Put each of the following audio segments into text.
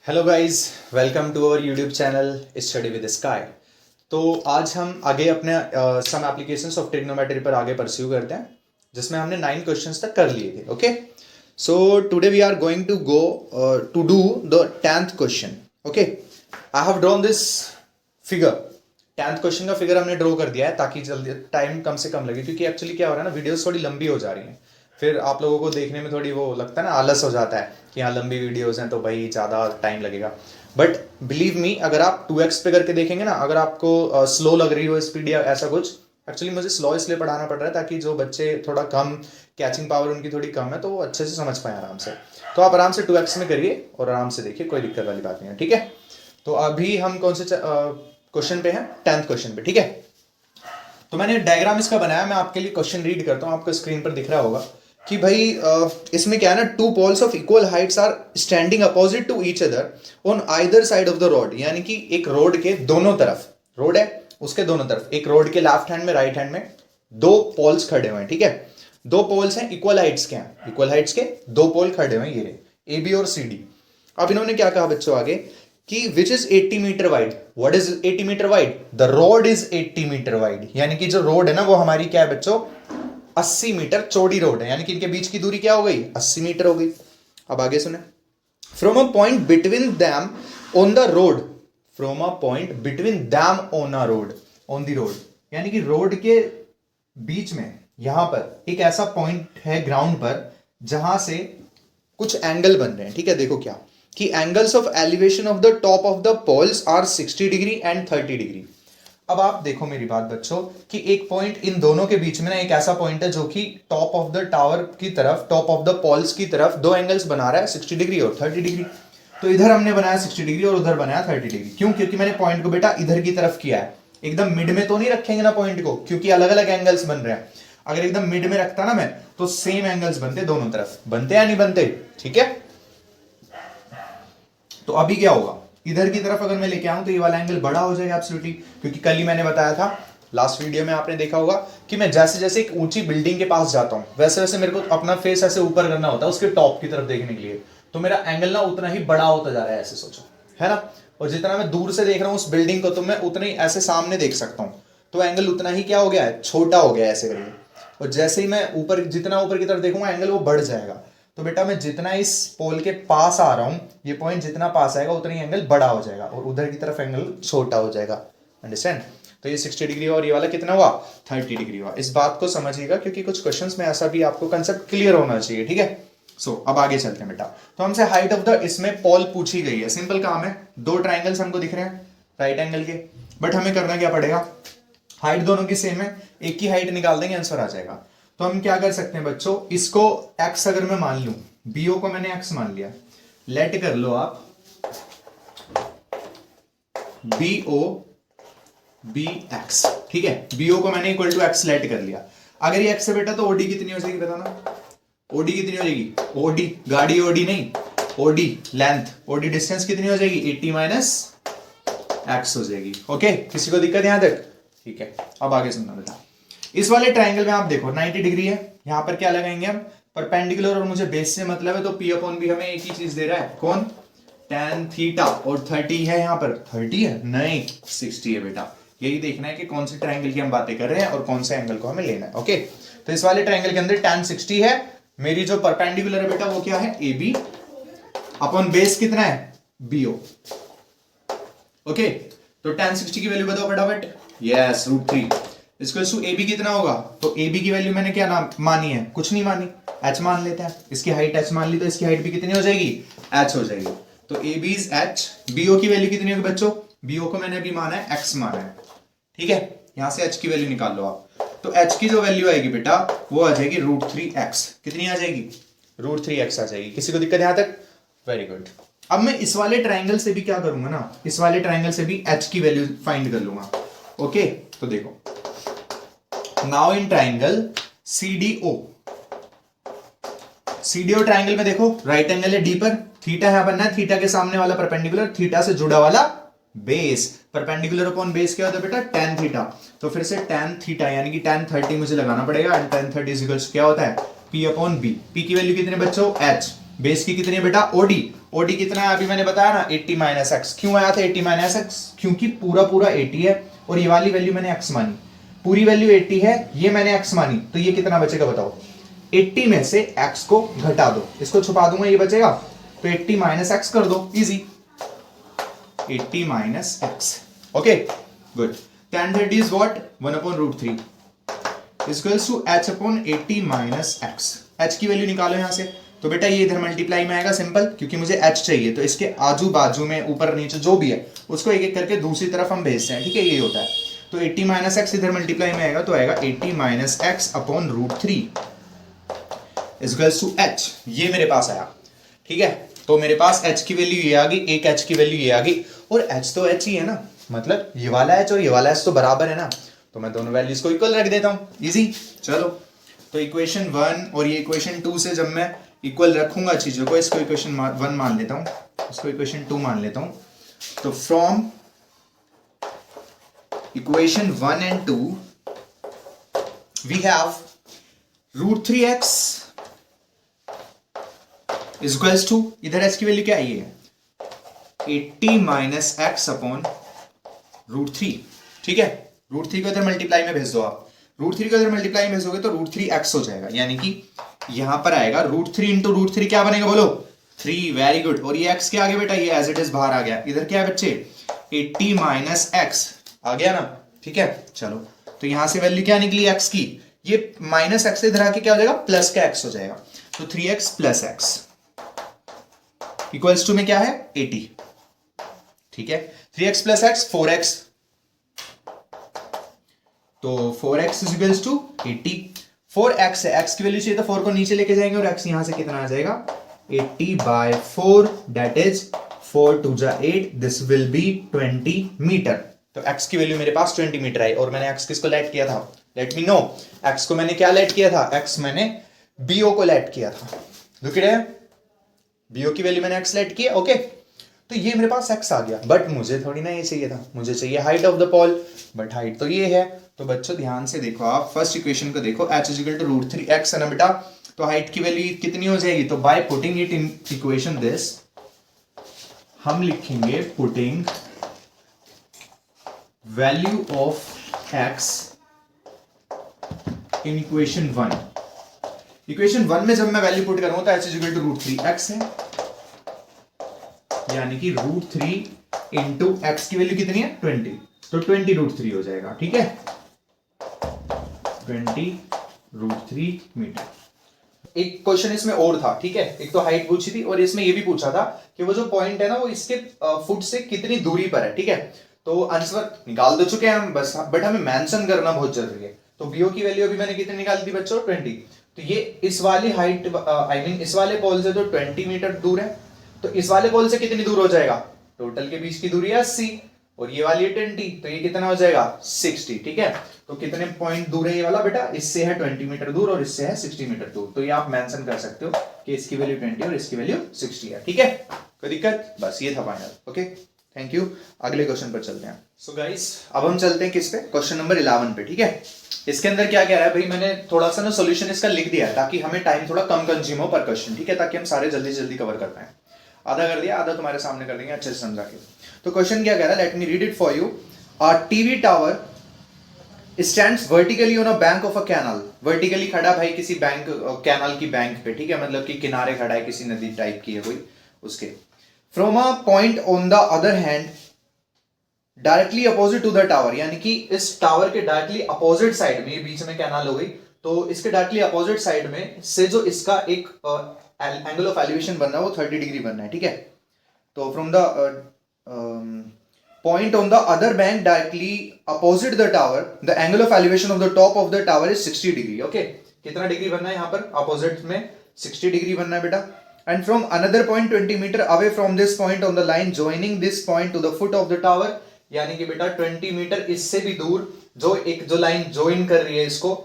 Hello guys, welcome to our YouTube channel study with Sky. तो आज हम आगे अपने सम एप्लीकेशंस ऑफ ट्रिग्नोमेट्री पर आगे परस्यू करते हैं, जिसमें हमने 9 क्वेश्चंस तक कर लिए थे। Okay, so today we are going to go to do the 10th question. Okay, I have drawn this figure. 10th question का फिगर हमने ड्रॉ कर दिया है ताकि जल्दी टाइम कम से कम लगे, क्योंकि एक्चुअली क्या हो रहा है ना, वीडियोस थोड़ी लंबी हो जा रही हैं, फिर आप लोगों को देखने में थोड़ी वो लगता है ना, आलस हो जाता है कि हाँ लंबी वीडियोस हैं तो भाई ज़्यादा टाइम लगेगा। बट बिलीव मी, अगर आप 2x पे करके देखेंगे ना, अगर आपको स्लो लग रही हो स्पीड या ऐसा कुछ, एक्चुअली मुझे स्लो इसलिए पढ़ाना पड़ रहा है ताकि जो बच्चे थोड़ा कम कैचिंग पावर उनकी थोड़ी कम है तो वो अच्छे से समझ पाए आराम से। तो आप आराम से 2x में करिए और आराम से देखिए, कोई दिक्कत वाली बात नहीं है। ठीक है, तो अभी हम कौन से क्वेश्चन पे हैं? 10th क्वेश्चन पे। ठीक है, तो मैंने डायग्राम इसका बनाया, मैं आपके लिए क्वेश्चन रीड करता हूँ, आपको स्क्रीन पर दिख रहा होगा कि भाई इसमें क्या है ना, two poles of equal heights are standing opposite to each other on either side of the road. यानी कि एक रोड के दोनों तरफ, रोड है उसके दोनों तरफ, एक रोड के लेफ्ट हैंड में राइट हैंड में दो पोल्स खड़े हुए हैं। ठीक है, दो पोल्स हैं, इक्वल हाइट्स के हैं, इक्वल हाइट्स के दो पोल खड़े हुए हैं, ये ए बी और सी डी। अब इन्होंने क्या कहा बच्चों आगे कि which is 80 metre wide. What is 80 metre wide? The road is 80 metre wide. यानी कि जो रोड है ना वो हमारी क्या है बच्चों, 80 मीटर चौड़ी रोड है। यानी कि इनके बीच की दूरी क्या हो गई? 80 मीटर हो गई। अब आगे सुने, from a point between them on the road, from a point between them on a road, on the road, यानी कि रोड के बीच में यहां पर एक ऐसा पॉइंट है ग्राउंड पर जहां से कुछ एंगल बन रहे हैं। ठीक है, देखो क्या कि angles of elevation of the top of the poles are 60 degree and 30 degree. अब आप देखो मेरी बात बच्चों कि एक पॉइंट इन दोनों के बीच में ना, एक ऐसा पॉइंट है जो कि टॉप ऑफ द टावर की तरफ, टॉप ऑफ द पोल्स की तरफ दो एंगल्स बना रहा है, 60 डिग्री और 30 डिग्री। तो इधर हमने बनाया 60 डिग्री और उधर बनाया 30 डिग्री। क्यों? क्योंकि मैंने पॉइंट को बेटा इधर की तरफ किया है। एकदम मिड में तो नहीं रखेंगे ना पॉइंट को, क्योंकि अलग अलग एंगल्स बन रहे हैं। अगर एकदम मिड में रखता ना मैं, तो सेम एंगल्स बनते दोनों तरफ। बनते या नहीं बनते? ठीक है, तो अभी क्या होगा, इधर की तरफ अगर मैं लेके आऊं तो ये वाला एंगल बड़ा हो जाएगा एब्सोल्युटली, क्योंकि कल ही मैंने बताया था, लास्ट वीडियो में आपने देखा होगा कि मैं जैसे जैसे एक ऊंची बिल्डिंग के पास जाता हूं वैसे वैसे मेरे को अपना फेस ऐसे ऊपर करना होता है उसके टॉप की तरफ देखने के लिए। तो मेरा एंगल ना उतना ही बड़ा होता जा रहा है, ऐसे सोचो, है ना। और जितना मैं दूर से देख रहा हूं उस बिल्डिंग को, तो मैं उतना ही ऐसे सामने देख सकता हूं, तो एंगल उतना ही क्या हो गया है, छोटा हो गया है ऐसे करके। और जैसे ही मैं ऊपर, जितना ऊपर की तरफ देखूंगा एंगल वो बढ़ जाएगा। तो बेटा मैं जितना इस पोल के पास आ रहा हूं, ये पॉइंट जितना पास आएगा उतना ही एंगल बड़ा हो जाएगा और उधर की तरफ एंगल छोटा हो जाएगा। अंडरस्टैंड? तो ये 60 डिग्री और ये वाला कितना हुआ? 30 डिग्री हुआ। इस बात को समझिएगा क्योंकि कुछ क्वेश्चंस में ऐसा भी आपको कंसेप्ट क्लियर होना चाहिए। ठीक है, सो अब आगे चलते हैं बेटा। तो हमसे हाइट ऑफ द, इसमें पोल पूछी गई है। सिंपल काम है, दो ट्राइंगल्स हमको दिख रहे हैं राइट एंगल के, बट हमें करना क्या पड़ेगा, हाइट दोनों की सेम है, एक की हाइट निकाल देंगे, आंसर आ जाएगा। तो हम क्या कर सकते हैं बच्चों, इसको x अगर मैं मान लूं, BO को मैंने x मान लिया, लेट कर लो आप BO BX। ठीक है, BO को मैंने इक्वल टू x लेट कर लिया। अगर ये x है बेटा तो OD कितनी हो जाएगी बताना, OD कितनी हो जाएगी? OD गाड़ी OD नहीं, OD लेंथ, OD डिस्टेंस कितनी हो जाएगी? 80 माइनस x हो जाएगी। ओके, किसी को दिक्कत यहां तक? ठीक है, अब आगे सुनना बेटा। इस वाले ट्राइंगल में आप देखो 90 डिग्री है, यहां पर क्या लगाएंगे हम? परपेंडिकुलर, और मुझे बेस से मतलब है तो P अपॉन B हमें एक ही चीज दे रहा है, कौन? tan theta. और 30 है यहां पर, 30 है नहीं 60 है बेटा। यही देखना है कि कौन से ट्राइंगल की हम बातें कर रहे हैं और कौन से एंगल को हमें लेना है। ओके, तो इस वाले ट्राइंगल के अंदर tan 60 है, मेरी जो परपेंडिकुलर है बेटा वो क्या है? AB अपॉन बेस कितना है? BO। ओके, तो tan 60 की वैल्यू बताओ फटाफट। यस, √3 इक्वल्स टू AB कितना होगा? तो AB की वैल्यू मैंने क्या नाम मानी है? कुछ नहीं मानी, h मान लेते हैं। इसकी हाइट h मान ली तो इसकी हाइट भी कितनी हो जाएगी? h हो जाएगी। तो AB इज h। BO की वैल्यू कितनी होगी बच्चों? BO को मैंने अभी माना है x माना है। ठीक है, यहां से h की वैल्यू निकाल लो आप। तो h की जो वैल्यू आएगी बेटा वो आ जाएगी √3x। कितनी आ जाएगी? √3x आ जाएगी। किसी को दिक्कत यहां तक? Very good. अब मैं इस वाले ट्राइंगल से भी क्या करूंगा ना, इस वाले ट्राइंगल से भी h की वैल्यू फाइंड कर लूंगा। ओके, तो देखो now in triangle CDO, CDO triangle में देखो राइट एंगल है D पर, थीटा यहां बनना है, थीटा के सामने वाला परपेंडिकुलर, थीटा से जुड़ा वाला बेस। परपेंडिकुलर अपॉन बेस क्या होता है बेटा? tan theta. तो फिर से tan थीटा यानी कि tan 30 मुझे लगाना पड़ेगा, एंड tan 30 इक्वल्स क्या होता है? P upon B। P की वैल्यू कितनी है बच्चों? h। बेस की कितनी है बेटा? OD। ओडी कितना है अभी मैंने बताया ना 80 माइनस एक्स। क्यों आया था 80 माइनस एक्स? क्योंकि पूरा पूरा 80 है और ये वाली वैल्यू मैंने एक्स मानी, पूरी वैल्यू 80 है, ये मैंने एक्स मानी, तो ये कितना बचेगा बताओ? 80 में से एक्स को घटा दो, इसको छुपा दूंगा, ये बचेगा, तो 80 माइनस एक्स कर दो, easy, 80 minus x. Okay good. tan z is what? 1 upon root 3 is equals to h upon 80 minus x. h की वैल्यू निकालो यहां से, तो बेटा ये इधर मल्टीप्लाई में आएगा सिंपल, क्योंकि मुझे h चाहिए, तो इसके आजू बाजू में ऊपर नीचे जो भी है उसको एक एक करके दूसरी तरफ हम भेजते हैं, ठीक है, ये होता है। तो 80 माइनस एक्स इधर मल्टीप्लाई में आएगा, तो आएगा 80 minus x upon root 3 is equals to h। ये मेरे पास आया, ठीक है, तो मेरे पास h की वैल्यू ये आ गई, एक h की वैल्यू ये आ गई, और h तो h ही है ना, मतलब ये वाला h और ये वाला h तो बराबर है ना, तो मैं दोनों वैल्यूज को इक्वल रख देता हूं, इजी। चलो, तो इक्वेशन 1 और ये इक्वेशन 2 से जब मैं इक्वल रखूंगा चीजों को, इसको इक्वेशन 1 मान लेता हूं, इसको इक्वेशन 2 मान लेता हूं, तो from equation 1 and 2 we have root 3x is equals to, इधर h की वैल्यू क्या आई है 80 माइनस एक्स अपॉन रूट 3, ठीक है। रूट 3 को इधर मल्टीप्लाई में भेज दो आप, रूट 3 को इधर मल्टीप्लाई में भेजोगे तो रूट 3x हो जाएगा, यानी कि यहां पर आएगा रूट 3 इंटू रूट 3 क्या बनेगा बोलो 3, वेरी गुड। और ये x के आगे बेटा ये एज इट इज बाहर आ गया, इधर क्या है बच्चे 80 माइनस एक्स आ गया ना, ठीक है। चलो, तो यहां से वैल्यू क्या निकली x की, ये माइनस एक्स इधर आके क्या हो जाएगा प्लस का x हो जाएगा, तो 3x plus x equals to में क्या है 80, ठीक है। 3x प्लस एक्स 4x, तो 4x is equals to 80, 4x है, x की वैल्यू चाहिए तो 4 को नीचे लेके जाएंगे और x यहां से कितना आ जाएगा 80 बाय 4, दैट इज 4 2 जा 8, दिस विल बी 20 मीटर। तो x की वैल्यू मेरे पास 20 मीटर आई, और मैंने x किसको लेट किया था, लेट मी नो, x को मैंने क्या लेट किया था, x मैंने bo को लेट किया था, लुक इट हियर, bo की वैल्यू मैंने x लेट किया, ओके। तो ये मेरे पास x आ गया, बट मुझे थोड़ी ना ये चाहिए था, मुझे चाहिए height of the Paul, but height तो ये है। तो बच्चों ध्यान से देखो, आप फर्स्ट इक्वेशन को देखो, h is equal to root 3x है ना बेटा, तो हाइट की वैल्यू कितनी हो जाएगी, तो by putting it in equation this, हम लिखेंगे putting value of x in equation 1। Equation 1 में जब मैं वैल्यू पुट करूंगा तो h is equal to root 3x है, यानी कि रूट 3 इंटू एक्स की वैल्यू कितनी है 20, तो 20 रूट 3 हो जाएगा, ठीक है, 20 रूट 3 मीटर। एक क्वेश्चन इसमें और था, ठीक है, एक तो हाइट पूछी थी और इसमें ये भी पूछा था कि वो जो पॉइंट है ना वो इसके फुट से कितनी दूरी पर है, ठीक है। तो आंसर निकाल दे चुके हैं हम बस, बट हमें मेंशन करना बहुत जरूरी है। तो बीओ की वैल्यू अभी मैंने कितनी निकाली थी बच्चों 20, तो ये इस वाली हाइट आई मीन इस वाले पोल से तो 20 मीटर दूर है, तो इस वाले पोल से कितनी दूर हो जाएगा, टोटल के बीच की दूरी है 80, और ये वाली है 20, तो ये कितना हो जाएगा 60, ठीक है। तो कितने पॉइंट दूर है ये वाला बेटा, इससे है 20 मीटर दूर और इससे है 60 मीटर दूर, तो ये आप मेंशन कर सकते हो कि इसकी वैल्यू 20 और इसकी वैल्यू 60 है, ठीक है, कोई दिक्कत, बस ये था फाइनल, ओके थैंक यू। अगले क्वेश्चन पर चलते हैं। सो गाइस अब हम चलते हैं किस पे, क्वेश्चन नंबर 11 पे, ठीक है। इसके अंदर क्या कह रहा है भाई, मैंने थोड़ा सा ना सोल्यूशन इसका लिख दिया है ताकि हमें टाइम थोड़ा कम कंज्यूम हो पर क्वेश्चन, ठीक है, ताकि हम सारे जल्दी जल्दी कवर कर पाए। आधा कर दिया, आधा तुम्हारे सामने कर देंगे अच्छे से समझा के। तो क्वेश्चन क्या कह रहा है, let me read it for you. A TV tower stands vertically on a bank of a canal, vertically खड़ा भाई किसी बैंक कैनाल की बैंक पे, ठीक है, मतलब कि किनारे खड़ा है, किसी नदी टाइप की है कोई उसके। From a point on the other hand directly opposite to the tower, यानी कि इस टावर के डायरेक्टली अपोजिट साइड में, ये बीच में कैनाल हो गई, तो इसके डायरेक्टली अपोजिट साइड में से जो इसका एक एंगल ऑफ एलिवेशन बनना है वो 30 डिग्री बनना है, ठीक है। तो from the point on the other bank directly opposite the tower, the angle of elevation of the top of the tower is 60 degree, okay। कितना डिग्री बनना है यहाँ पर, अपोजिट में 60 डिग्री बनना है बेटा। And from another point 20 metre away from this point on the line joining this point to the foot of the tower, यानी कि बेटा 20 मीटर इससे भी दूर जो लाइन ज्वाइन कर रही है इसको,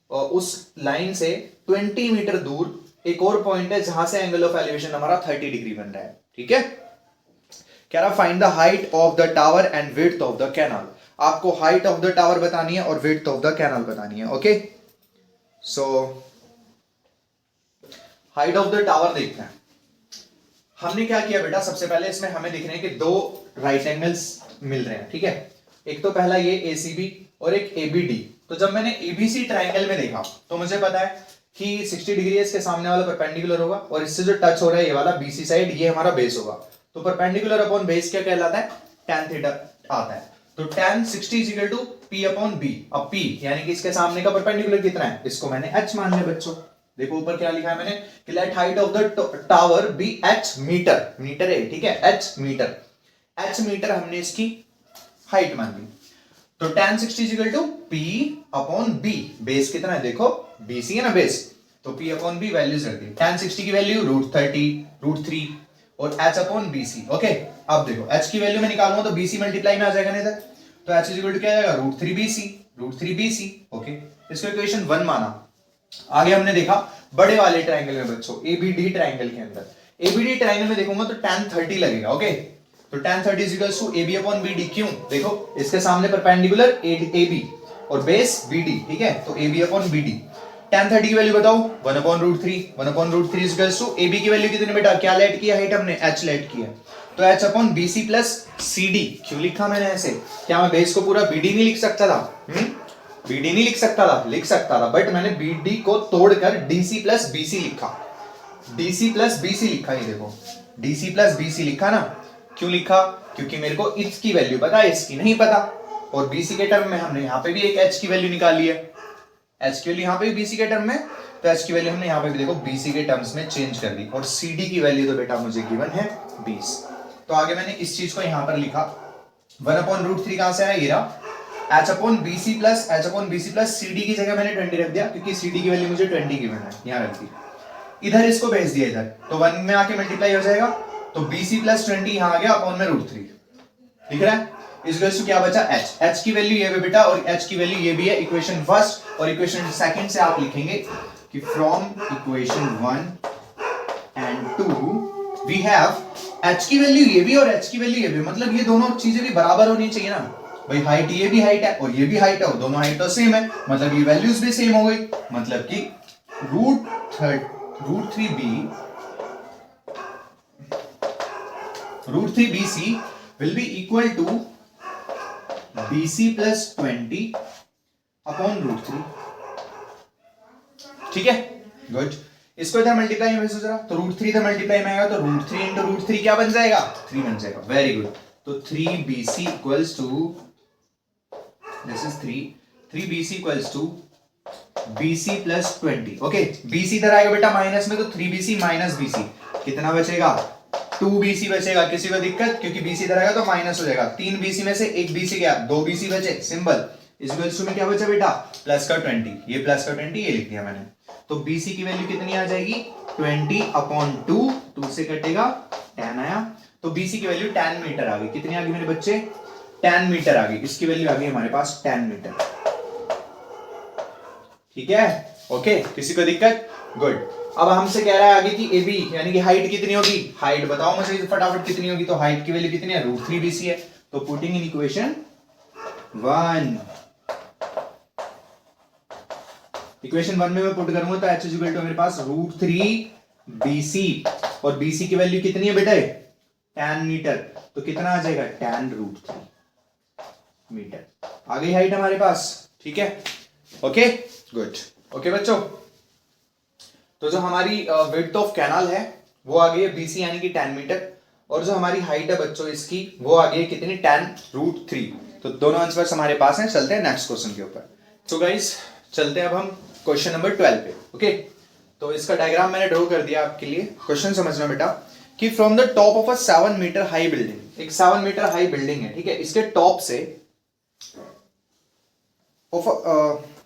उस लाइन से 20 मीटर दूर एक और पॉइंट है जहां से एंगल ऑफ एलिवेशन हमारा 30 डिग्री बन रहा है, ठीक है। कह रहा find the height of the tower and width of the canal, आपको हाइट ऑफ द टावर बतानी है और विड्थ ऑफ द कैनाल बतानी है, okay. So height of the tower देखते हैं, हमने क्या किया बेटा, सबसे पहले इसमें हमें दिख रहे हैं कि दो राइट एंगल्स मिल रहे हैं, ठीक है। एक तो पहला ये ACB और एक ABD। तो जब मैंने ABC ट्राइंगल में देखा तो मुझे पता है कि 60 डिग्री इसके सामने वाला परपेंडिकुलर होगा और इससे जो टच हो रहा है ये वाला BC साइड, ये हमारा बेस होगा। तो परपेंडिकुलर अपॉन बेस क्या कहलाता है, tan थीटा आता है। तो tan 60 is equal to P upon B। अब P यानी कि इसके सामने का परपेंडिकुलर कितना है, इसको मैंने H मान लिया बच्चों। देखो ऊपर क्या लिखा है मैंने कि let height of the tower be H metre, metre है ठीक है, H मीटर, H मीटर हमने इसकी हाइट मान ली। तो tan 60 is equal to P upon B। Base कितना है देखो, BC है ना बेस, तो P अपॉन B वैल्यूज रख दी। tan 60 की वैल्यू √30 √3 और H अपॉन BC। ओके, अब देखो H की वैल्यू में निकालूंगा तो BC मल्टीप्लाई में आ जाएगा नहीं इधर, तो H इज इक्वल टू क्या आ जाएगा, √3BC। ओके, इसको इक्वेशन 1 माना। आगे हमने देखा बड़े वाले ट्रायंगल में बच्चों, ABD ट्रायंगल के अंदर, ABD ट्रायंगल में देखूंगा तो tan 30 लगेगा। ओके, तो tan 30 is equal to AB upon BD। क्यों, देखो इसके सामने परपेंडिकुलर AB और बेस BD, ठीक है, तो AB अपॉन BD। tan 30 की वैल्यू बताओ, 1 upon √3, 1 upon √3 is equal to AB की वैल्यू कितनी बेटा, क्या लेट किया हाइट हमने, H लेट किया, तो H upon BC plus CD। क्यों लिखा मैंने ऐसे, क्या मैं बेस को पूरा BD नहीं लिख सकता था, BD नहीं लिख सकता था, लिख सकता था, बट मैंने BD को तोड़कर DC प्लस BC लिखा, DC प्लस BC लिखा, ये देखो DC प्लस BC लिखा ना। क्यों लिखा, क्योंकि मेरे को इसकी वैल्यू पता है, इसकी नहीं पता, और BC के टर्म में हमने यहाँ पे भी एक H की वैल्यू निकाली है, H की वैल्यू यहाँ पे भी BC के टर्म में, तो H की वैल्यू हमने यहाँ पे भी देखो BC के टर्म्स में चेंज कर दी, और CD की वैल्यू तो बेटा मुझे गिवन है 20। तो आगे मैंने इस चीज को यहाँ पर लिखा, 1 अपॉन √3 कहां से आया, ये रहा, H upon BC plus CD की जगह मैंने 20 रख दिया, क्योंकि CD की वैल्यू मुझे 20 गिवन है, यहाँ रख दी। इधर इसको भेज दिया इधर, तो 1 में आके मल्टीप्लाई हो जाएगा, तो BC प्लस 20 यहाँ आ गया अपॉन में √3, दिख रहा है। इस वजह से क्या बचा, H की वैल्यू ये भी बेटा, और H की वैल्यू ये भी है, इक्वेशन फर्स्ट और इक्वेशन सेकंड से आप लिखेंगे कि from equation 1 and 2 we have H की वैल्यू ये भी और H की वैल्यू ये भी, मतलब ये दोनों चीजें भी बराबर होनी चाहिए ना भाई, हाइट ये भी हाइट है और ये भी हाइट है, और दोनों हाइट तो सेम है, मतलब ये वैल्यूज भी सेम हो गई, मतलब कि √3BC will be equal to BC plus 20 upon √3, ठीक है, गुड। इसको इधर मल्टीप्लाई में भेजो जरा, तो √3 इधर मल्टीप्लाई में आएगा, तो √3 इंटू √3 क्या बन जाएगा, 3 बन जाएगा, वेरी गुड। तो 3BC equals to, this is 3BC equals to BC plus 20। Okay, BC इधर आएगा बेटा माइनस में, तो 3BC माइनस BC कितना बचेगा, 2BC बचेगा। किसी को दिक्कत, क्योंकि BC इधर आएगा तो माइनस हो जाएगा, 3BC में से 1BC गया, 2BC बचे, सिंपल। इस में क्या बचा बेटा, प्लस का 20, ये प्लस का 20 ये लिख दिया मैंने, तो BC की वैल्यू कितनी आ जाएगी, 20 अपॉन 2 से कटेगा tan आया, तो BC की वैल्यू tan मीटर आ गई, कितनी आ गई मेरे बच्चे, tan मीटर आ गई, इसकी वैल्यू आ गई हमारे पास tan मीटर, ठीक है। ओके, किसी को दिक्कत, गुड। अब हमसे कह रहा है आगे कि AB यानी कि हाइट कितनी होगी, हाइट बताओ मुझे फटाफट कितनी होगी, तो हाइट की वैल्यू कितनी है, √3BC है, तो पुटिंग इन इक्वेशन 1, इक्वेशन 1 में मैं पुट करूंगा तो H इक्वल टू मेरे पास √3BC, और BC की वैल्यू कितनी है बेटा, tan मीटर, तो कितना आ जाएगा, tan √3 मीटर, आ गई हाइट हमारे पास, ठीक है। Okay, good. ओके बच्चों, तो जो हमारी विड्थ ऑफ कैनाल है वो आ गई है BC यानी कि tan मीटर, और जो हमारी हाइट है बच्चों इसकी वो आ गई है कितनी, tan √3। तो दोनों आंसर्स हमारे पास हैं, चलते हैं नेक्स्ट क्वेश्चन के ऊपर। सो गाइस चलते हैं अब हम क्वेश्चन नंबर 12 पे। ओके, तो इसका डायग्राम मैंने ड्रॉ कर दिया आपके लिए, क्वेश्चन समझना बेटा कि from the top of a 7 metre high building, एक 7 मीटर हाई बिल्डिंग है, ठीक है, इसके टॉप से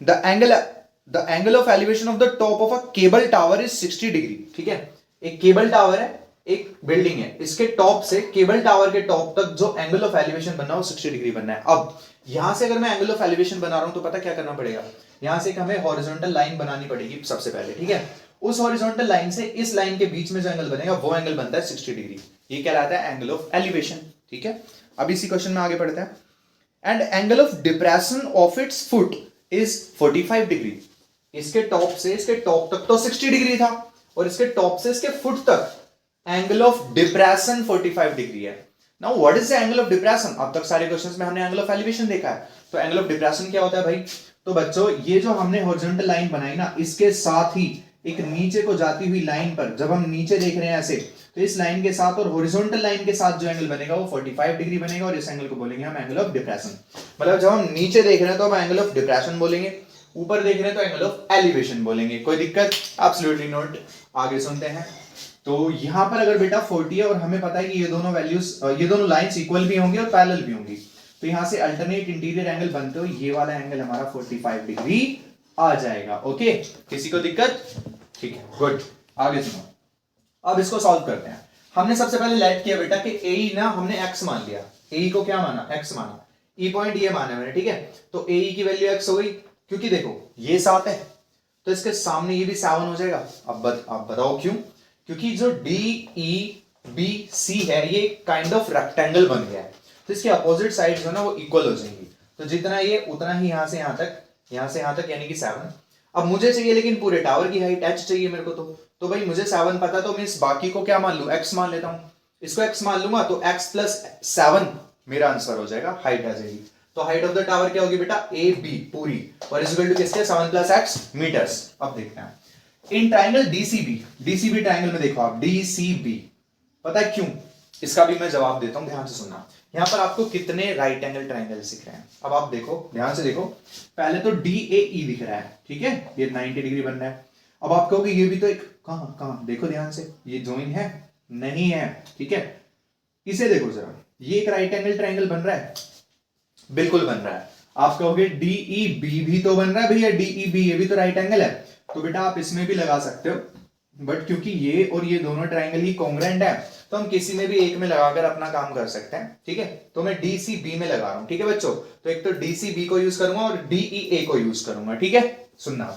the angle of elevation of the top of a cable tower is 60 degree, ठीक है, एक केबल टावर है, एक बिल्डिंग है, इसके टॉप से केबल टावर के टॉप तक जो एंगल ऑफ एलिवेशन बनना है वो 60 डिग्री बनना है। अब यहां से अगर मैं एंगल ऑफ एलिवेशन बना रहा हूं तो पता क्या करना पड़ेगा, यहां से हमें हॉरिजॉन्टल लाइन बनानी पड़ेगी सबसे पहले, ठीक है, उस हॉरिजॉन्टल लाइन से इस लाइन के बीच में जो एंगल बनेगा वो एंगल बनता है 60 डिग्री, ये कहलाता है एंगल ऑफ एलिवेशन, ठीक है। अब इसी क्वेश्चन में आगे बढ़ते हैं, and angle of depression of its foot is 45 degree, इसके टॉप से इसके टॉप तक तो 60 डिग्री था, और इसके टॉप से इसके फुट तक एंगल ऑफ डिप्रेशन 45 डिग्री है। Now what is the angle of depression? अब तक सारे क्वेश्चंस में हमने एंगल ऑफ एलिवेशन देखा है, तो एंगल ऑफ डिप्रेशन क्या होता है भाई? तो बच्चों ये जो हमने हॉरिजॉन्टल लाइन बनाई ना, इसके साथ ही एक नीचे को जाती हुई लाइन पर जब हम नीचे देख रहे हैं ऐसे, तो इस लाइन के साथ और हॉरिजॉन्टल लाइन के साथ जो एंगल बनेगा वो 45 डिग्री बनेगा, और इस एंगल को बोलेंगे हम एंगल ऑफ डिप्रेशन। मतलब जब हम नीचे देख रहे हैं तो हम एंगल ऑफ डिप्रेशन बोलेंगे, ऊपर देख रहे हैं तो एंगल ऑफ एलिवेशन बोलेंगे। कोई दिक्कत? Absolutely not. आगे सुनते हैं। तो यहां पर अगर बेटा 40 है और हमें पता है कि ये दोनों वैल्यूज, ये दोनों लाइंस इक्वल भी होंगी और पैरेलल भी होंगी, तो यहां से अल्टरनेट इंटीरियर एंगल बनते हुए ये वाला एंगल हमारा 45 डिग्री आ जाएगा। ओके, किसी को दिक्कत? ठीक है, गुड। आगे सुनो, अब इसको सॉल्व करते हैं। हमने सबसे पहले लेट किया बेटा कि ए ना हमने x मान लिया, ए को क्या माना? x माना, ई पॉइंट ये माना मैंने, ठीक है। तो ए की वैल्यू x हो गई, क्योंकि देखो ये 7 है तो इसके सामने ये भी 7 हो जाएगा। अब बताओ क्यों? क्योंकि जो डी ई बी सी है ये काइंड ऑफ रेक्टेंगल बन गया है, तो इसके अपोजिट साइड जो ना वो इक्वल हो जाएंगी। तो जितना ये उतना ही यहां से यहां तक, यहां से यहां तक, यानी कि 7। अब मुझे चाहिए लेकिन पूरे टावर की हाइट h चाहिए मेरे को, तो भाई मुझे 7 पता, तो मैं इस बाकी को क्या मान लूं? x मान लेता हूं। इसको x मान लूंगा तो x प्लस 7 मेरा आंसर हो जाएगा, हाइट आ जाएगी। तो हाइट ऑफ द टावर क्या होगी बेटा? ए बी पूरी, और इज इक्वल टू किसके? 7 प्लस x मीटर्स। अब देखते हैं in triangle DCB, DCB triangle में देखो आप डीसीबी, पता है क्यों? इसका भी मैं जवाब देता हूं, ध्यान से सुनना। यहां पर आपको कितने राइट एंगल ट्राइंगल दिख रहे हैं? अब आप देखो, ध्यान से देखो। पहले तो DAE दिख रहा है, ठीक है, ये 90 डिग्री बन रहा है। अब आप कहोगे ये भी तो एक, कहां देखो ध्यान से, ये ज्वाइन है? नहीं है, ठीक है। इसे देखो जरा, ये एक राइट एंगल ट्राइंगल बन रहा है, बिल्कुल बन रहा है। आप कहोगे DEB भी तो बन रहा है भैया, DEB ये भी तो राइट एंगल है, तो बेटा आप इसमें भी लगा सकते हो, बट क्योंकि ये और ये दोनों ट्राइंगल ही कॉन्ग्रुएंट है तो हम किसी में भी एक में लगाकर अपना काम कर सकते हैं, ठीक है। तो मैं DCB में लगा रहा हूं, ठीक है बच्चों। तो एक तो DCB को यूज करूंगा और DEA को यूज करूंगा, ठीक है। सुनना,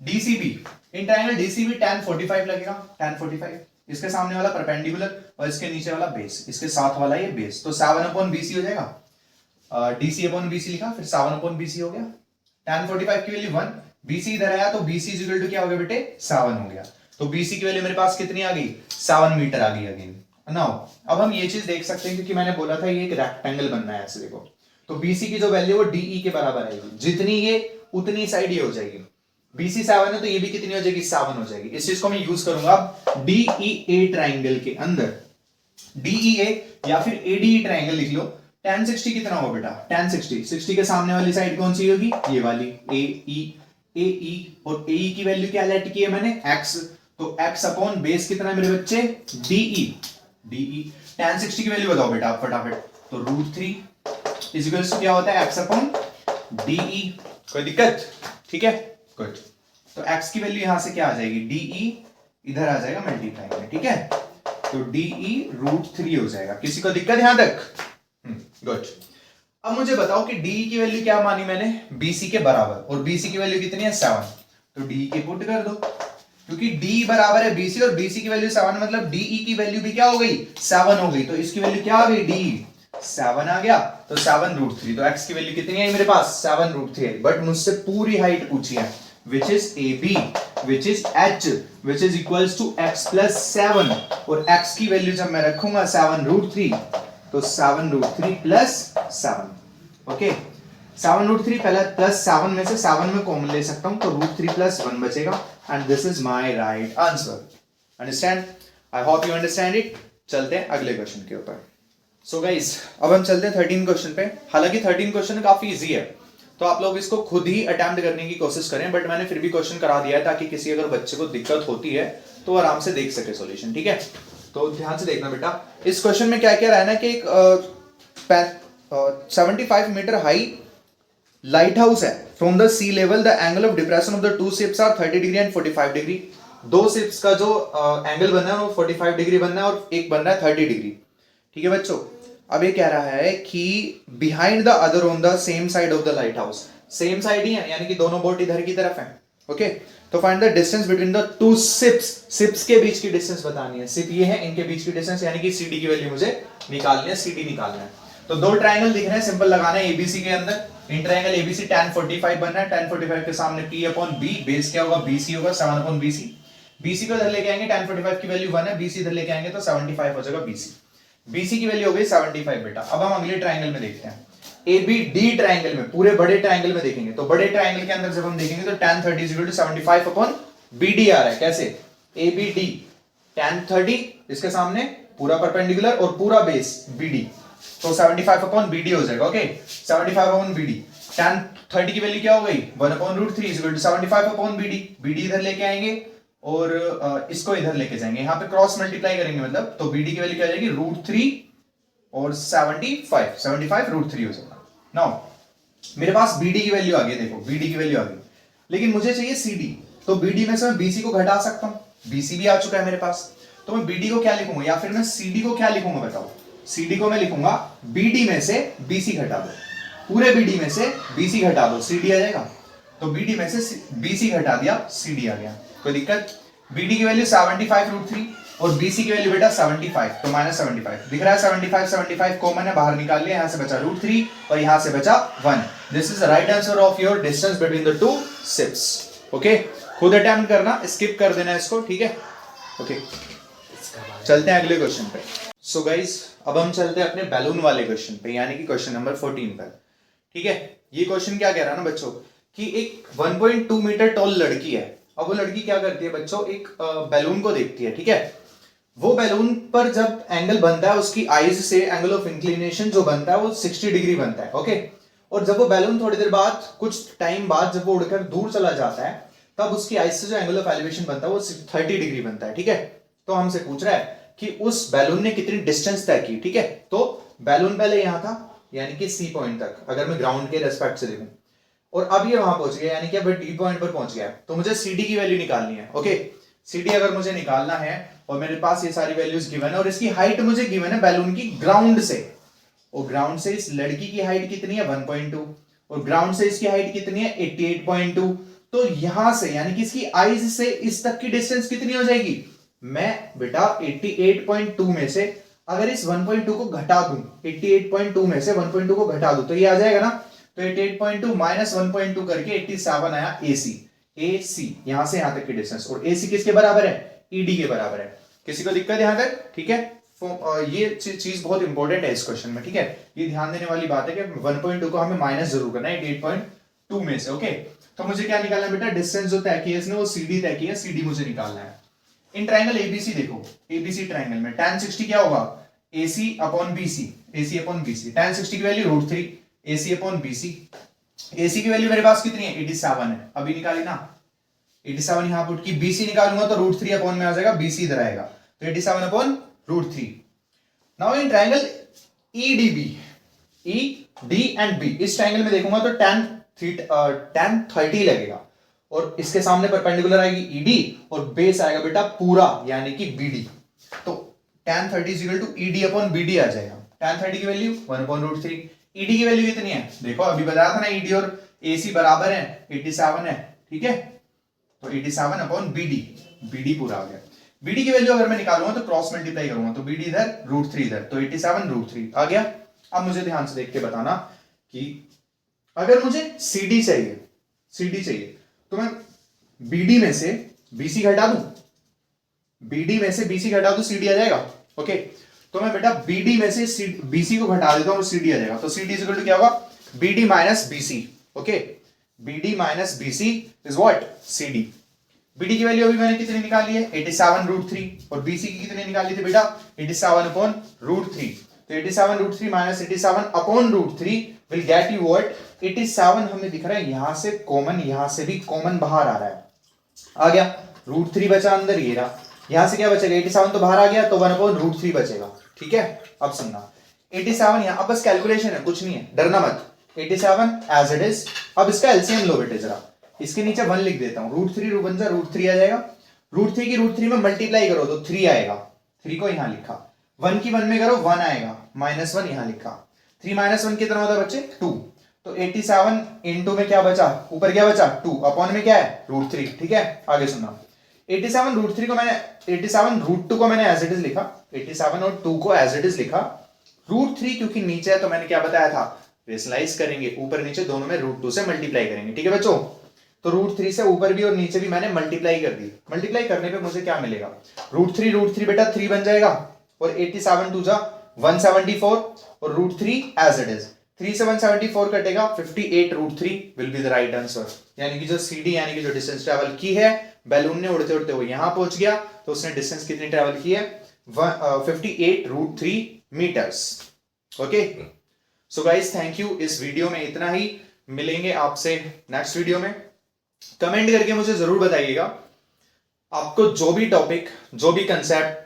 DCB in triangle DCB tan 45 लगेगा, tan 45 इसके सामने वाला परपेंडिकुलर और इसके नीचे वाला बेस, इसके साथ वाला ये बेस, तो 7/BC हो जाएगा। DC/BC लिखा, फिर 7/BC हो गया। tan 45 की वैल्यू 1, BC इधर आया तो BC इक्वल टू क्या हो गया बेटे? 7 हो गया। तो BC की वैल्यू मेरे पास कितनी आ गई? 7 मीटर आ गई अगेन। नाउ अब हम ये चीज देख सकते हैं क्योंकि मैंने बोला था ये एक रेक्टेंगल बनना है, ऐसे देखो। तो BC की जो वैल्यू वो DE के बराबर आएगी, जितनी ये उतनी साइड ये हो जाएगी। BC 7 है तो ये भी कितनी हो जाएगी? 7 हो जाएगी। इस चीज को मैं यूज करूंगा DEA ट्राइंगल के अंदर। DEA या फिर ADE ट्राइंगल लिख लो। tan 60 कितना होगा बेटा? tan 60 के सामने वाली साइड कौन सी होगी? ये वाली AE, और AE की वैल्यू क्या लेट की है मैंने? x, तो x अपॉन बेस कितना है मेरे बच्चे? DE। tan 60 की वैल्यू बताओ बेटा आप फटाफट। तो √3 इज इक्वल्स टू क्या होता है? x upon DE। कोई दिक्कत? ठीक है, गुड। तो x की वैल्यू यहां से क्या आ जाएगी? DE इधर आ जाएगा मल्टीप्लाई में, ठीक है। तो DE √3 हो जाएगा। किसी को दिक्कत यहां तक? गुड। अब मुझे बताओ कि DE की वैल्यू क्या मानी मैंने? BC के बराबर, और BC की वैल्यू कितनी है? 7। तो DE के पुट कर दो, क्योंकि DE बराबर है BC और BC की वैल्यू 7, मतलब DE की वैल्यू भी क्या हो गई? 7 हो गई। तो इसकी वैल्यू क्या आ गई? DE 7 आ गया, तो 7√3। तो x की वैल्यू कितनी आई मेरे पास? 7√3 आई। बट मुझसे पूरी हाइट पूछी है, which is AB, which is H, which is equals to x plus 7, और x की वैल्यू जब मैं रखूंगा 7√3, तो 7√3 प्लस 7, ओके। 7√3 पहले प्लस 7 में से 7 में कॉमन ले सकता हूं, तो √3 प्लस 1 बचेगा, and this is my right answer. Understand? I hope you understand it. चलते हैं अगले क्वेश्चन के ऊपर। सो गाइस अब हम चलते हैं 13 क्वेश्चन पे। हालांकि 13 क्वेश्चन काफी इजी है, तो आप लोग इसको खुद ही अटेम्प्ट करने की कोशिश करें, बट मैंने फिर भी क्वेश्चन करा दिया है ताकि किसी अगर बच्चे को दिक्कत होती है तो आराम से देख सके सॉल्यूशन, ठीक है। तो ध्यान से देखना बेटा, इस क्वेश्चन में क्या क्या रहा है ना कि एक 75 मीटर हाई लाइट हाउस है। From the sea level the angle of depression of the two ships are 30 degree and 45 degree. दो शिप्स का जो एंगल बनना है वो 45 डिग्री बनना है और एक बनना है 30 डिग्री, ठीक है बच्चों। अब ये कह रहा है कि behind the other on the same side of the lighthouse, same side ही है यानी कि दोनों बोट इधर की तरफ है, ओके। तो find the distance between the two ships, ships के बीच की डिस्टेंस बतानी है। शिप ये है, इनके बीच की डिस्टेंस यानी कि CD की वैल्यू मुझे निकालनी है, CD निकालना है। तो दो ट्रायंगल दिख रहे हैं, सिंपल लगाना है ABC के अंदर। इन ट्रायंगल ABC tan 45 बनना है, tan 45 के सामने P/B, बेस क्या होगा? BC होगा, 7/BC। BC को इधर लेके आएंगे, tan 45 की वैल्यू 1 है, BC इधर लेके आएंगे तो 75 हो जाएगा BC की वैल्यू हो गई 75 बेटा। अब हम अगले ट्राइंगल में देखते हैं, ABD ट्राइंगल में, पूरे बड़े ट्राइंगल में देखेंगे। तो बड़े ट्राइंगल के अंदर जब हम देखेंगे तो tan 30 equal to 75 upon BD आ रहा है। कैसे? ABD tan 30 इसके सामने पूरा परपेंडिकुलर और पूरा बेस BD, तो 75 अपॉन BD हो जाएगा। ओके, 75 अपॉन BD, tan 30 की वैल्यू क्या हो गई 1 upon root 3 equal to 75 upon BD इधर लेके आएंगे और इसको इधर लेके जाएंगे, यहाँ पे क्रॉस मल्टीप्लाई करेंगे मतलब, तो BD की वैल्यू क्या हो जाएगी रूट 3 और 75 रूट 3 हो जाएगा। नाउ मेरे पास BD की वैल्यू आ गई, देखो BD की वैल्यू आ गई, लेकिन मुझे चाहिए CD, तो BD में से मैं BC को घटा सकता हूं, BC भी आ चुका है मेरे पास, तो मैं BD को क्या लिखूंगा या फिर मैं CD को क्या लिखूंगा बताओ? CD को मैं लिखूंगा BD में से BC घटा दो, पूरे BD में से BC घटा दो, CD आ जाएगा। तो BD में से BC घटा दिया, CD आ गया, कोई दिक्कत? BD की वैल्यू 75 रूट 3 और BC की वैल्यू बेटा 75, तो माइनस 75 दिख रहा है, 75 कॉमन है, बाहर निकाल लिया, यहां से बचा रूट 3 और यहां से बचा 1। This is the right answer of your distance between the two ships. Okay, खुद अटेम्प्ट करना, स्किप कर देना इसको, ठीक है? ओके, चलते हैं अगले क्वेश्चन पे। सो गाइस, अब हम चलते हैं अपने बैलून वाले क्वेश्चन पे, यानी कि क्वेश्चन नंबर 14 पर। ठीक है, ये क्वेश्चन क्या कह रहा है ना बच्चों कि एक 1.2 मीटर टॉल लड़की है। अब वो लड़की क्या करती है बच्चों, एक बैलून को देखती है, ठीक है? वो बैलून पर जब एंगल बनता है उसकी आईज से, एंगल ऑफ इंक्लिनेशन जो बनता है वो 60 डिग्री बनता है। ओके, और जब वो बैलून थोड़ी देर बाद, कुछ टाइम बाद जब वो उड़कर दूर चला जाता है, तब उसकी आईज से जो एंगल ऑफ एलिवेशन बनता है वो 30 डिग्री बनता है। ठीक है, तो हमसे पूछ रहा है कि उस बैलून ने कितनी डिस्टेंस तय की। ठीक है, तो बैलून पहले यहां था, यानी कि C पॉइंट तक, अगर मैं ग्राउंड के रेस्पेक्ट से देखूं, और अब ये वहां पहुंच गया, यानी कि अब D पॉइंट पर पहुंच गया, तो मुझे CD की वैल्यू निकालनी है। ओके, CD अगर मुझे निकालना है और मेरे पास ये सारी वैल्यूज गिवन है और इसकी हाइट मुझे गिवन है बैलून की ग्राउंड से, और ग्राउंड से इस लड़की की हाइट कितनी है 1.2 और ग्राउंड से इसकी हाइट कितनी है 88.2, तो यहां से यानी कि इसकी आईज से इस तक की डिस्टेंस कितनी हो जाएगी? मैं बेटा 88.2 में से अगर इस 1.2 को घटा दूं, 88.2 में से 1.2 को घटा दूं तो ये आ जाएगा ना, तो 88.2 माइनस 1.2 करके 87 आया AC यहां से यहां तक की डिस्टेंस, और AC किसके बराबर है? ED के बराबर है। किसी को दिक्कत यहां तक? ठीक है, ये चीज बहुत इंपॉर्टेंट है इस क्वेश्चन में। ठीक है, ये ध्यान देने वाली बात है कि 1.2 को हमें माइनस जरूर करना है 88.2 में से। ओके, तो मुझे क्या निकालना है बेटा? डिस्टेंस जो तय की है इसने वो CD तय की है, CD मुझे निकालना है। इन ट्राइंगल ABC देखो, ABC ट्राइंगल में tan 60 क्या होगा? AC अपॉन BC, tan 60 की value root 3, AC upon BC, AC की वैल्यू मेरे पास कितनी है 87 है, अभी निकाली ना 87 यहां पुट की, BC निकालूंगा तो रूट 3 अपॉन में आ जाएगा, BC इधर आएगा, तो 87 upon root 3। Now in triangle ED and B, इस ट्राइंगल में देखूंगा तो tan 30 लगेगा और इसके सामने परपेंडिकुलर आएगी ED और बेस आएगा बेटा पूरा यानी कि BD, तो tan 30 equal to ED upon BD आ जाएगा। tan 30 की वैल्यू 1 अपॉन रूट 3, ED की वैल्यू कितनी है? देखो अभी बताया था ना ED और AC बराबर है, 87 है। ठीक है, तो 87 अपॉन BD पूरा आ गया। BD की वैल्यू अगर मैं निकालूंगा तो क्रॉस मल्टीप्लाई करूंगा, तो BD इधर रूट 3 इधर, तो 87 रूट 3 आ गया। अब मुझे ध्यान से देख के बताना कि अगर मुझे CD चाहिए तो मैं BD में से BC घटा दूं, CD आ जाएगा। ओके, तो मैं बेटा BD में से BC को घटा देता हूं, CD आ जाएगा, तो CD इक्वल टू क्या होगा? BD minus BC। Okay, BD minus BC is what? CD। BD की वैल्यू अभी मैंने कितनी निकाली है 87 रूट 3 और BC की कितनी निकाली थी बेटा 87 अपॉन रूट 3, तो 87 root 3 minus 87 upon root 3 will get you what? 87 हमें दिख रहा है यहां से कॉमन, यहां से भी कॉमन बाहर आ रहा है, आ गया रूट 3 बचा अंदर, ये रहा, यहां से क्या बचेगा 87 तो बाहर आ गया, तो 1 अपॉन रूट 3 बचेगा। ठीक है, अब सुनना 87 यहां, अब बस कैलकुलेशन है, कुछ नहीं है, डरना मत। 87 एज इट इज, अब इसका एलसीएम लो बेटे जरा, इसके नीचे 1 लिख देता हूं, रूट 3 रूट 1 जा रूट 3 आ जाएगा, रूट 3 की रूट 3 में मल्टीप्लाई करो तो 3 आएगा, 3 को यहां लिखा, 1 की 1 में करो 1 आएगा, माइनस 1 यहां लिखा, 3 माइनस 1 कितना होता है बच्चे 2, तो 87 इनटू में क्या बचा, ऊपर क्या बचा 2, अपॉन में क्या है रूट 3। ठीक है, आगे सुनना 87 रूट 3 को मैंने 87 रूट 2 को मैंने एज इट इज लिखा, 87 और 2 को एज इट इज लिखा, रूट 3 क्योंकि नीचे है तो मैंने क्या बताया था रेशनलाइज करेंगे, ऊपर नीचे दोनों में रूट 2 से मल्टीप्लाई करेंगे। ठीक है बच्चों, तो √3 से ऊपर भी और नीचे भी मैंने मल्टीप्लाई कर दी। मल्टीप्लाई करने पे मुझे क्या मिलेगा, √3 बेटा 3 बन जाएगा और 87 2 जा 174 और √3 एज इट इज। 3 से 174 कटेगा, 58 √3 will be the right answer. यानी कि जो CD यानी कि जो डिस्टेंस ट्रेवल की है बैलून ने उड़ते उड़ते वो यहां पहुंच गया, तो उसने डिस्टेंस कितनी ट्रेवल की है 58 √3 metres. Okay so guys thank you. इस वीडियो में इतना ही, मिलेंगे आपसे नेक्स्ट वीडियो में। कमेंट करके मुझे जरूर बताइएगा आपको जो भी टॉपिक, जो भी कंसेप्ट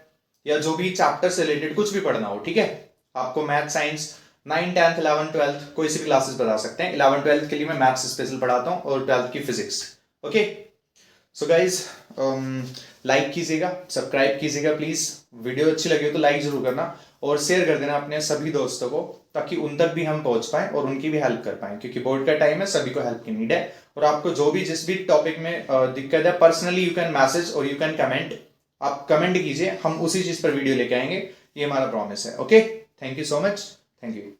या जो भी चैप्टर से रिलेटेड कुछ भी पढ़ना हो, ठीक है। आपको मैथ साइंस 9, 10, 11, 12 कोई सी भी क्लासेस बता सकते हैं। 11, 12 के लिए मैं मैथ्स स्पेशल पढ़ाता हूं और 12 की physics. Okay so guys like कीजिएगा, सब्सक्राइब कीजिएगा प्लीज। वीडियो अच्छी लगी हो तो लाइक जरूर करना और शेयर कर देना अपने सभी दोस्तों को, ताकि उन तक भी हम पहुंच पाए और उनकी भी हेल्प कर पाए, क्योंकि बोर्ड का टाइम है, सभी को हेल्प की नीड है। और आपको जो भी जिस भी टॉपिक में दिक्कत है, पर्सनली यू कैन मैसेज और यू कैन कमेंट। आप कमेंट कीजिए, हम उसी चीज पर वीडियो लेके आएंगे, ये हमारा प्रॉमिस है। Okay thank you so much, thank you.